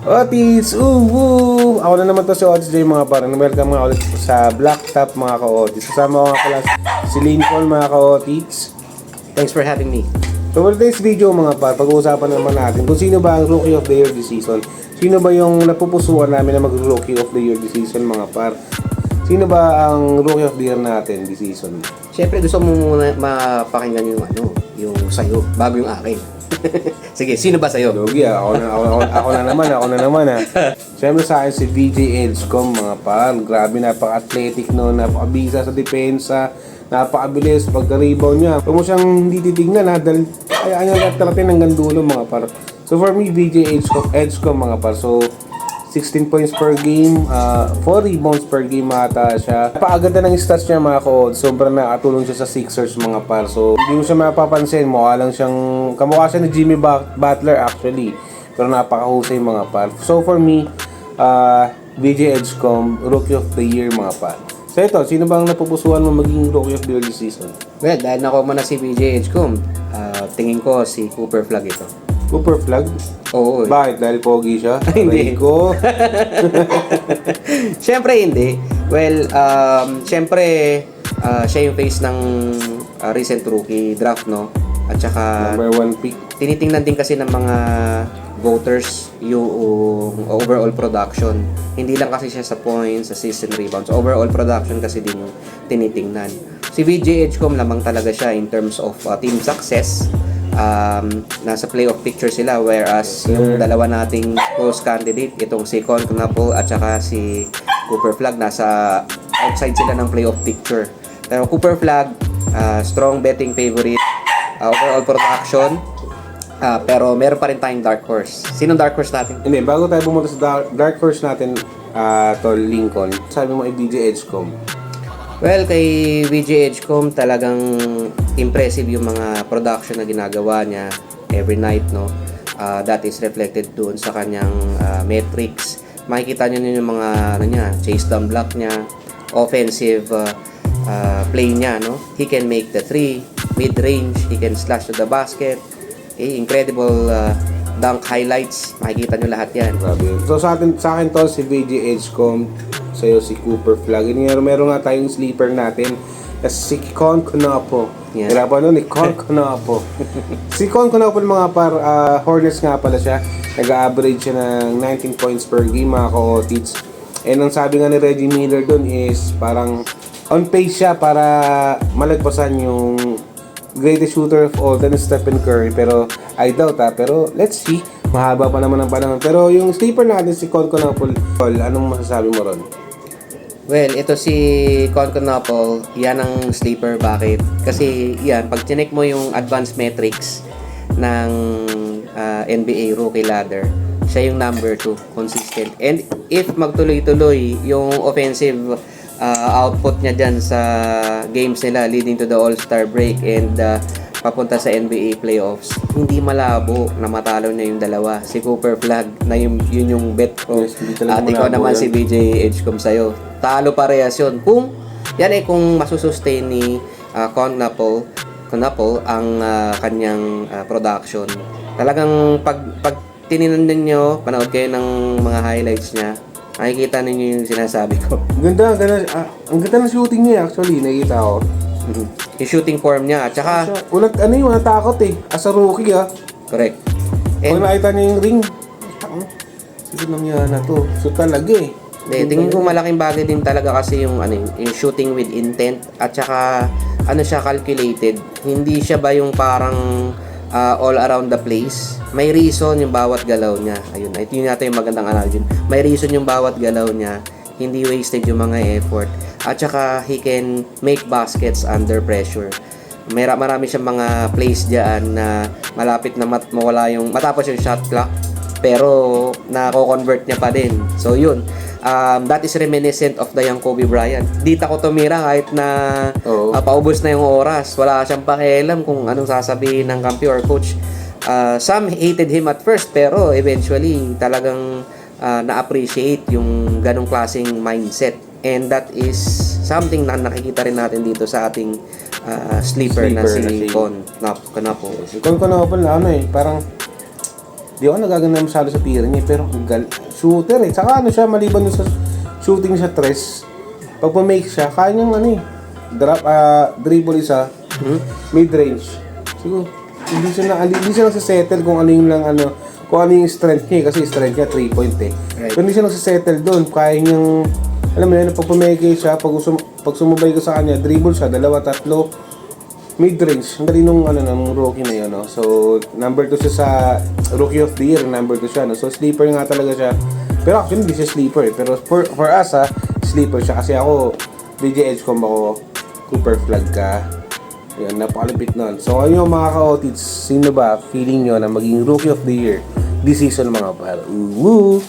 Otis! Woo! Ako na naman to si Otis J mga par. Welcome nga ulit sa Blacktop mga ka-Otis. Kasama ko nga pala si Lincoln mga ka-Otis. Thanks for having me. So for today's video mga par, pag-uusapan naman natin kung sino ba ang Rookie of the Year this season. Sino ba yung napupusuan namin na mag-Rookie of the Year this season mga par? Sino ba ang Rookie of the Year natin this season? Siyempre gusto mo muna mapakinggan yung sayo bago yung akin. Sige, sino ba sa'yo? Logi ako na naman ha. Siyempre sa akin si VJ Edgecomb mga par. Grabe, napaka-athletic no, napaka-bisa sa depensa, napaka-bilis pagka-rebound niya. Huwag mo siyang hindi titignan ha, dahil ayaw niya natin hanggang dulo mga par. So for me, VJ Edgecomb mga par. So 16 points per game, 4 rebounds per game ata siya. Napakaganda ng stats niya mga ka-Ods. Sobrang nakatulong siya sa Sixers mga par. So hindi mo siya mapapansin, kamukha siya ni Jimmy Butler actually. Pero napakahusay mga par. So for me, VJ Edgecomb, Rookie of the Year mga par. So ito, sino bang napupusuan mo maging Rookie of the Year this season? Well, dahil nakuha mo na si VJ Edgecomb, tingin ko si Cooper Flag ito. Cooper Flag? Oo. Bakit? Dahil pogi siya? Hindi ko. Siyempre hindi. Well, siyempre siya yung face ng recent rookie draft, no? At saka Number 1 pick. tinitingnan din kasi ng mga voters yung overall production. Hindi lang kasi siya sa points, assist, and rebounds. Overall production kasi din yung tinitingnan. Si VJ Edgecomb lamang talaga siya in terms of team success. Nasa playoff picture sila, whereas yung dalawa nating close candidate, itong si Con Knappel at saka si Cooper Flag, nasa outside sila ng playoff picture. Pero Cooper Flag, strong betting favorite, overall production, pero meron pa rin tayong dark horse. Sinong dark horse natin? Hindi, bago tayo pumunta sa dark horse natin, Tol Lincoln, sabi mo ay VJ Edgecomb. Well, kay VJ Edgecomb talagang impressive yung mga production na ginagawa niya every night, no? That is reflected doon sa kanyang metrics. Makikita niyo yung mga chase down block niya, offensive play niya, no? He can make the three, mid-range, he can slash to the basket. Incredible dunk highlights. Makikita niyo lahat 'yan. Grabe. So sa akin Tol, si VJ Edgecomb, sa'yo si Cooper Flag. Meron nga tayong sleeper natin. Kasi si Con Knappel. Yeah. Hirapan nun ni Con Knappel. Si Con Knappel mga par, Hornets nga pala siya. Nag-average siya ng 19 points per game mga ka-Otis. And ang sabi nga ni Reggie Miller dun is parang on pace siya para malagpasan yung greatest shooter of all time, Stephen Curry. Pero I doubt pero let's see. Mahaba pa naman ang panahon. Pero yung sleeper natin si Con Knappel, anong masasabi mo ron? Well, ito si Con Knappel, yan ang sleeper. Bakit? Kasi yan, pag chinek mo yung advanced metrics ng NBA rookie ladder, siya yung number 2, consistent. And if magtuloy-tuloy yung offensive output niya dyan sa games nila leading to the All-Star break and papunta sa NBA playoffs, hindi malabo na matalo na yung dalawa. Si Cooper Flag, na yun yung bet ko. Yes, At ikaw naman si VJ Edgecomb sa'yo. Talo parehas yun. Kung masusustain ni Con Knappel ang kanyang production. Talagang pag tininan ninyo, panood kayo ng mga highlights niya, makikita ninyo yung sinasabi ko. Ang ganda ng shooting niya actually, nakita ko. Yung shooting form niya, at saka Natakot as a rookie correct. Pag And nakita niya yung ring, sige lang yan na to. So talaga tingin ko malaking bagay din talaga kasi yung shooting with intent, at saka siya calculated. Hindi siya ba yung parang all around the place. May reason yung bawat galaw niya. Ayun, ito yung natin yung magandang analogy. May reason yung bawat galaw niya. Hindi wasted yung mga effort. At saka he can make baskets under pressure. Marami siyang mga plays diyan na malapit na mawala yung matapos yung shot clock, pero nako-convert niya pa din. So yun, that is reminiscent of the young Kobe Bryant. Di tako tumira kahit na paubos na yung oras. Wala siyang pakialam kung anong sasabihin ng kampi or coach. Some hated him at first, pero eventually talagang na-appreciate yung ganong klaseng mindset. And that is something na nakikita rin natin dito sa ating sleeper na si Con Knappel. Si Con Knappel parang Di ako nagaganda masyado sa tira niya, pero shooter eh. Saka ano siya, maliban dun sa shooting sa tres, pag pa-make siya, kaya niyang ano eh, dribble isa, mid-range. Siguro, hindi siya nagsisettle kung ano yung lang ano, kung ano yung strength niya eh, kasi strength niya 3 point eh. Right. Pero hindi siya nagsisettle doon, kaya niyang, alam mo yun, pag pa-make siya, pag sumubay ka sa kanya, dribble siya, 2, 3, mid-range. Ang galing nung ano ng rookie na yun, no? So, number 2 siya sa Rookie of the Year, number 2 siya, no? So, sleeper nga talaga siya. Pero actually, hindi siya sleeper, eh. Pero for us, sleeper siya. Kasi ako, DJ Edgecomb ako, Cooper Flag ka. Yan, napakalapit nun. So, ayun yung mga ka-otits, sino ba feeling nyo na maging Rookie of the Year this season, mga pal? Woo!